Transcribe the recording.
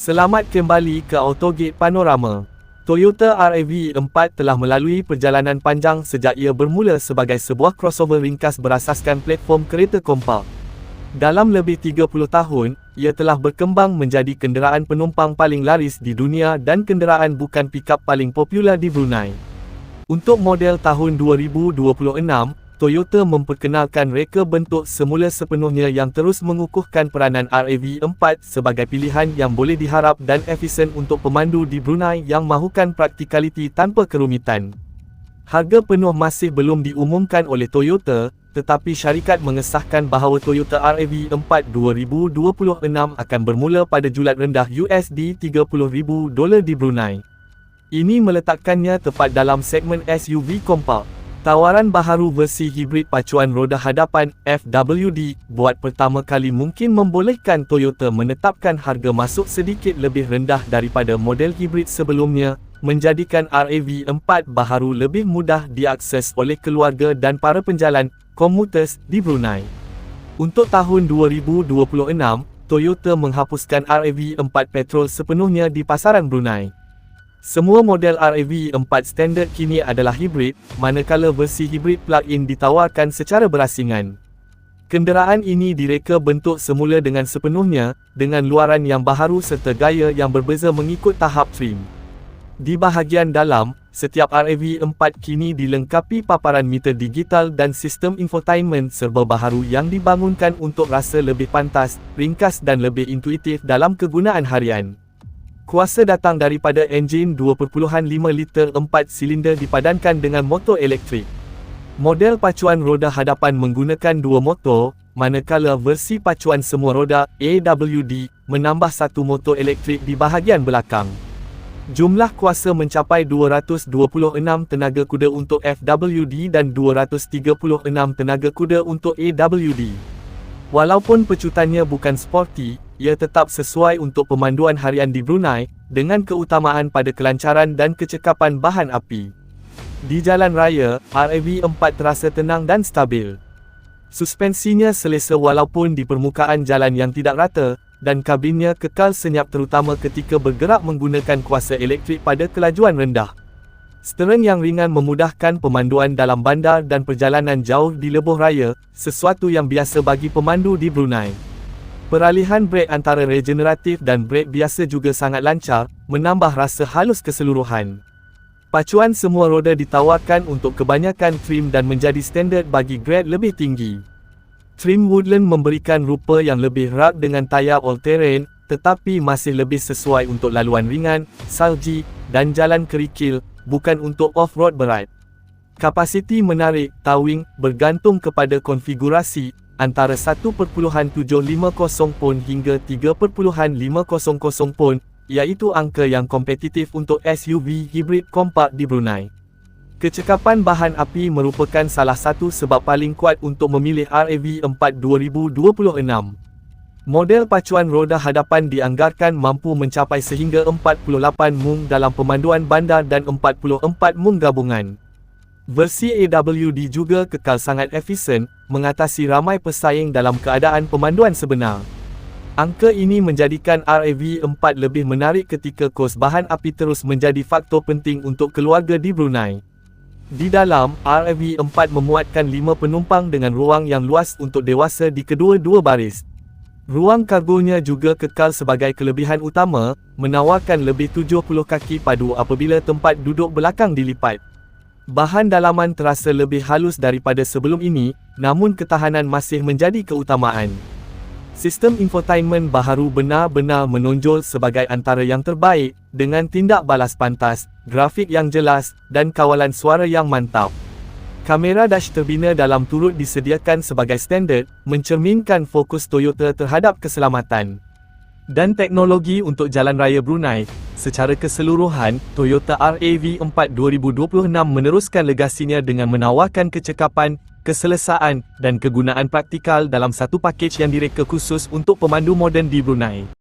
Selamat kembali ke Autogate Panorama. Toyota RAV4 telah melalui perjalanan panjang sejak ia bermula sebagai sebuah crossover ringkas berasaskan platform kereta kompak. Dalam lebih 30 tahun, ia telah berkembang menjadi kenderaan penumpang paling laris di dunia dan kenderaan bukan pikap paling popular di Brunei. Untuk model tahun 2026, Toyota memperkenalkan reka bentuk semula sepenuhnya yang terus mengukuhkan peranan RAV4 sebagai pilihan yang boleh diharap dan efisien untuk pemandu di Brunei yang mahukan praktikaliti tanpa kerumitan. Harga penuh masih belum diumumkan oleh Toyota, tetapi syarikat mengesahkan bahawa Toyota RAV4 2026 akan bermula pada julat rendah $30,000 di Brunei. Ini meletakkannya tepat dalam segmen SUV kompak. Tawaran baharu versi hibrid pacuan roda hadapan FWD buat pertama kali mungkin membolehkan Toyota menetapkan harga masuk sedikit lebih rendah daripada model hibrid sebelumnya, menjadikan RAV4 baharu lebih mudah diakses oleh keluarga dan para penjalan komuter di Brunei. Untuk tahun 2026, Toyota menghapuskan RAV4 petrol sepenuhnya di pasaran Brunei. Semua model RAV4 standard kini adalah hibrid, manakala versi hibrid plug-in ditawarkan secara berasingan. Kenderaan ini direka bentuk semula dengan sepenuhnya, dengan luaran yang baharu serta gaya yang berbeza mengikut tahap trim. Di bahagian dalam, setiap RAV4 kini dilengkapi paparan meter digital dan sistem infotainment serba baharu yang dibangunkan untuk rasa lebih pantas, ringkas dan lebih intuitif dalam kegunaan harian. Kuasa datang daripada enjin 2.5 liter 4 silinder dipadankan dengan motor elektrik. Model pacuan roda hadapan menggunakan dua motor, manakala versi pacuan semua roda AWD menambah satu motor elektrik di bahagian belakang. Jumlah kuasa mencapai 226 tenaga kuda untuk FWD dan 236 tenaga kuda untuk AWD. Walaupun pecutannya bukan sporty, ia tetap sesuai untuk pemanduan harian di Brunei, dengan keutamaan pada kelancaran dan kecekapan bahan api. Di jalan raya, RAV4 terasa tenang dan stabil. Suspensinya selesa walaupun di permukaan jalan yang tidak rata, dan kabinnya kekal senyap terutama ketika bergerak menggunakan kuasa elektrik pada kelajuan rendah. Steering yang ringan memudahkan pemanduan dalam bandar dan perjalanan jauh di lebuh raya, sesuatu yang biasa bagi pemandu di Brunei. Peralihan brek antara regeneratif dan brek biasa juga sangat lancar, menambah rasa halus keseluruhan. Pacuan semua roda ditawarkan untuk kebanyakan trim dan menjadi standard bagi grade lebih tinggi. Trim Woodland memberikan rupa yang lebih rak dengan tayar all-terrain, tetapi masih lebih sesuai untuk laluan ringan, salji, dan jalan kerikil, bukan untuk off-road berat. Kapasiti menarik towing bergantung kepada konfigurasi, antara 1.750 pon hingga 3.500 pon, iaitu angka yang kompetitif untuk SUV hibrid kompak di Brunei. Kecekapan bahan api merupakan salah satu sebab paling kuat untuk memilih RAV4 2026. Model pacuan roda hadapan dianggarkan mampu mencapai sehingga 48 mung dalam pemanduan bandar dan 44 mung gabungan. Versi AWD juga kekal sangat efisien, mengatasi ramai pesaing dalam keadaan pemanduan sebenar. Angka ini menjadikan RAV4 lebih menarik ketika kos bahan api terus menjadi faktor penting untuk keluarga di Brunei. Di dalam, RAV4 memuatkan 5 penumpang dengan ruang yang luas untuk dewasa di kedua-dua baris. Ruang kargonya juga kekal sebagai kelebihan utama, menawarkan lebih 70 kaki padu apabila tempat duduk belakang dilipat. Bahan dalaman terasa lebih halus daripada sebelum ini, namun ketahanan masih menjadi keutamaan. Sistem infotainment baharu benar-benar menonjol sebagai antara yang terbaik, dengan tindak balas pantas, grafik yang jelas, dan kawalan suara yang mantap. Kamera dash terbina dalam turut disediakan sebagai standard, mencerminkan fokus Toyota terhadap keselamatan dan teknologi untuk jalan raya Brunei. Secara keseluruhan, Toyota RAV4 2026 meneruskan legasinya dengan menawarkan kecekapan, keselesaan, dan kegunaan praktikal dalam satu pakej yang direka khusus untuk pemandu moden di Brunei.